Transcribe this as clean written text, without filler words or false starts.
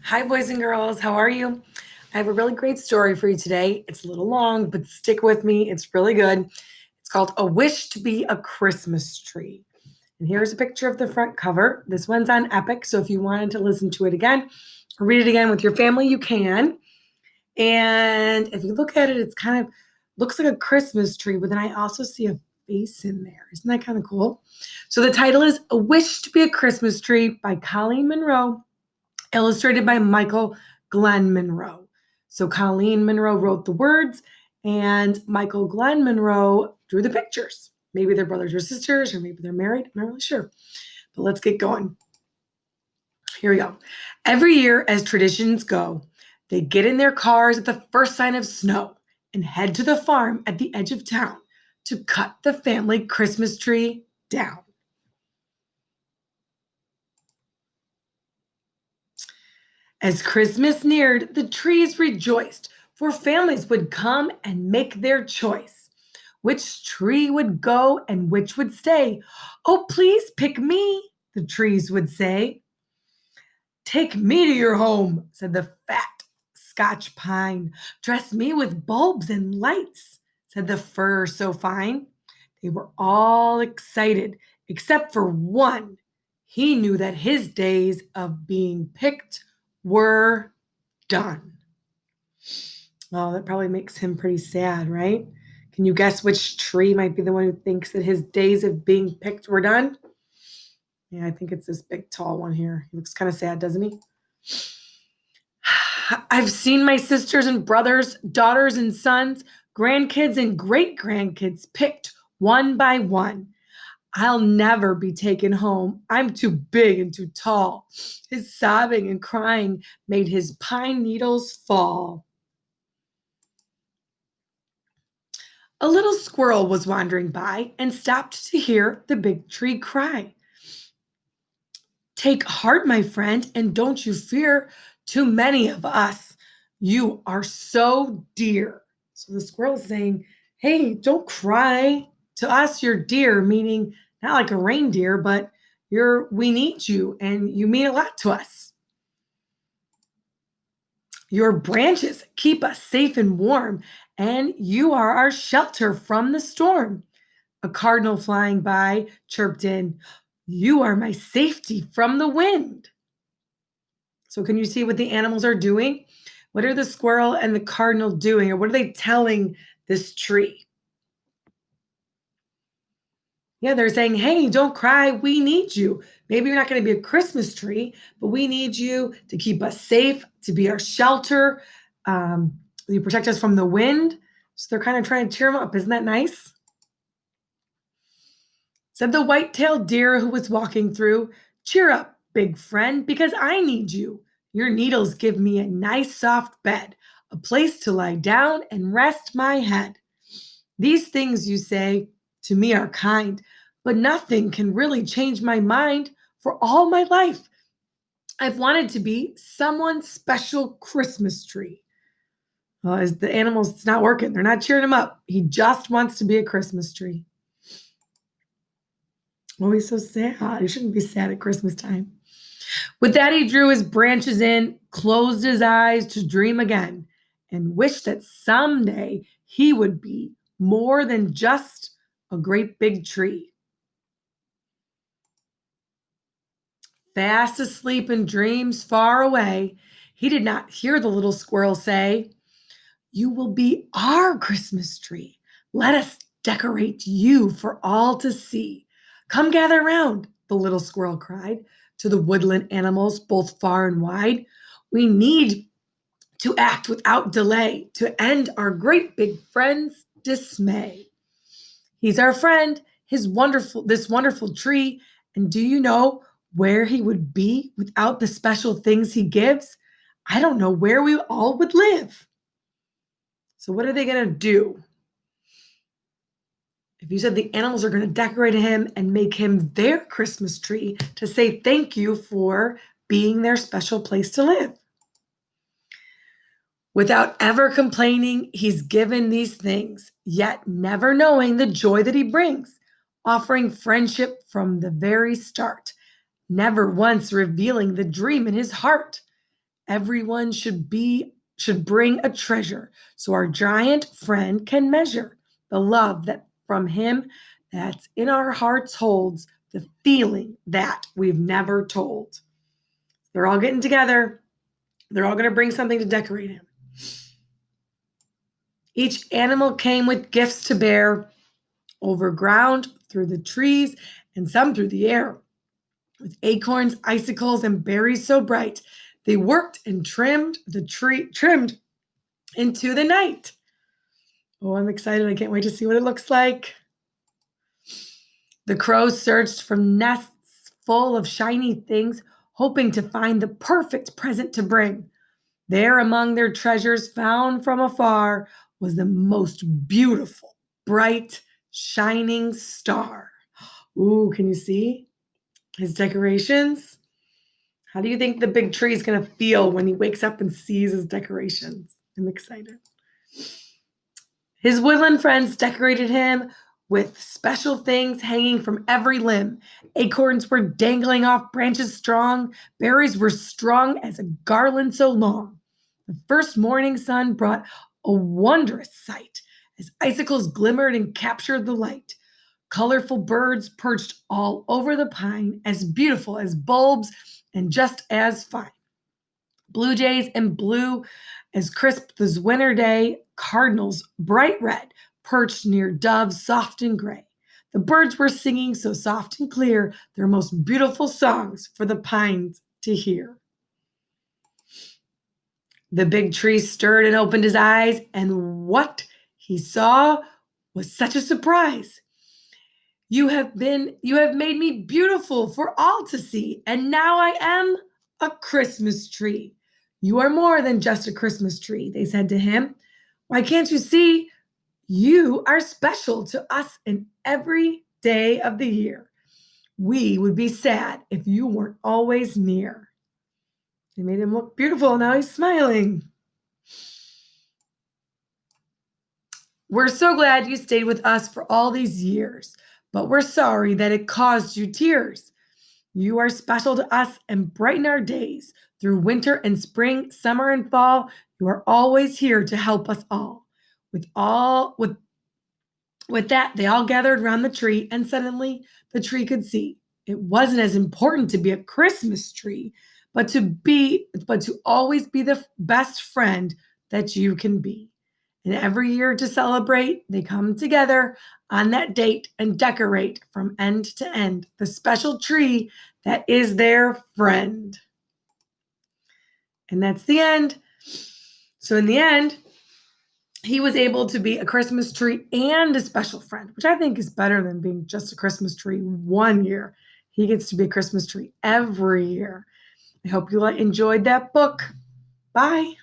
Hi, boys and girls. How are you? I have a really great story for you today. It's a little long, but stick with me. It's really good. It's called A Wish to Be a Christmas Tree. And here's a picture of the front cover. This one's on Epic, so if you wanted to listen to it again or read it again with your family, you can. And if you look at it, it's kind of looks like a Christmas tree, but then I also see a face in there. Isn't that kind of cool? So the title is A Wish to Be a Christmas Tree by Colleen Monroe, illustrated by Michael Glenn Monroe. So Colleen Monroe wrote the words, and Michael Glenn Monroe drew the pictures. Maybe they're brothers or sisters, or maybe they're married. I'm not really sure. But let's get going. Here we go. Every year, as traditions go, they get in their cars at the first sign of snow and head to the farm at the edge of town to cut the family Christmas tree down. As Christmas neared, the trees rejoiced, for families would come and make their choice. Which tree would go and which would stay? Oh, please pick me, the trees would say. Take me to your home, said the fat Scotch pine. Dress me with bulbs and lights, said the fir so fine. They were all excited, except for one. He knew that his days of being picked were done. Oh, that probably makes him pretty sad, right? Can you guess which tree might be the one who thinks that his days of being picked were done? Yeah, I think it's this big, tall one here. He looks kind of sad, doesn't he? I've seen my sisters and brothers, daughters and sons, grandkids and great grandkids picked one by one. I'll never be taken home. I'm too big and too tall. His sobbing and crying made his pine needles fall. A little squirrel was wandering by and stopped to hear the big tree cry. Take heart, my friend, and don't you fear. Too many of us. You are so dear. So the squirrel is saying, hey, don't cry. To us, you're dear, meaning not like a reindeer, but we need you and you mean a lot to us. Your branches keep us safe and warm, and you are our shelter from the storm. A cardinal flying by chirped in, you are my safety from the wind. So, can you see what the animals are doing? What are the squirrel and the cardinal doing, or what are they telling this tree? Yeah, they're saying, hey, don't cry. We need you. Maybe you're not going to be a Christmas tree, but we need you to keep us safe, to be our shelter. You protect us from the wind. So they're kind of trying to cheer them up. Isn't that nice? Said the white-tailed deer who was walking through. Cheer up, big friend, because I need you. Your needles give me a nice soft bed, a place to lie down and rest my head. These things you say to me are kind, but nothing can really change my mind. For all my life, I've wanted to be someone's special Christmas tree. As the animals, it's not working. They're not cheering him up. He just wants to be a Christmas tree. Oh, he's so sad. He shouldn't be sad at Christmas time. With that, he drew his branches in, closed his eyes to dream again, and wished that someday he would be more than just a great big tree. Fast asleep in dreams far away, he did not hear the little squirrel say, you will be our Christmas tree. Let us decorate you for all to see. Come gather round, the little squirrel cried to the woodland animals, both far and wide. We need to act without delay to end our great big friend's dismay. He's our friend, this wonderful tree. And do you know where he would be without the special things he gives? I don't know where we all would live. So, what are they going to do? If you said the animals are going to decorate him and make him their Christmas tree to say thank you for being their special place to live. Without ever complaining, he's given these things, yet never knowing the joy that he brings, offering friendship from the very start, never once revealing the dream in his heart. Everyone should bring a treasure so our giant friend can measure the love that from him that's in our hearts holds the feeling that we've never told. They're all getting together. They're all going to bring something to decorate him. Each animal came with gifts to bear over ground, through the trees, and some through the air. With acorns, icicles, and berries so bright, they worked and trimmed into the night. Oh, I'm excited. I can't wait to see what it looks like. The crows searched from nests full of shiny things, hoping to find the perfect present to bring. There, among their treasures found from afar, was the most beautiful, bright, shining star. Ooh, can you see his decorations? How do you think the big tree is going to feel when he wakes up and sees his decorations? I'm excited. His woodland friends decorated him with special things hanging from every limb. Acorns were dangling off branches strong, berries were strung as a garland so long. The first morning sun brought a wondrous sight as icicles glimmered and captured the light. Colorful birds perched all over the pine, as beautiful as bulbs and just as fine. Blue jays and blue as crisp as winter day, cardinals bright red, perched near doves soft and gray. The birds were singing so soft and clear their most beautiful songs for the pines to hear. The big tree stirred and opened his eyes, and what he saw was such a surprise. You have made me beautiful for all to see, and now I am a Christmas tree. You are more than just a Christmas tree, they said to him. Why can't you see? You are special to us in every day of the year. We would be sad if you weren't always near. They made him look beautiful. Now he's smiling. We're so glad you stayed with us for all these years, but we're sorry that it caused you tears. You are special to us and brighten our days. Through winter and spring, summer and fall, you are always here to help us all. With that, they all gathered around the tree, and suddenly the tree could see. It wasn't as important to be a Christmas tree, but to always be the best friend that you can be. And every year to celebrate, they come together on that date and decorate from end to end the special tree that is their friend. And that's the end. So, in the end, he was able to be a Christmas tree and a special friend, which I think is better than being just a Christmas tree one year. He gets to be a Christmas tree every year. I hope you enjoyed that book. Bye.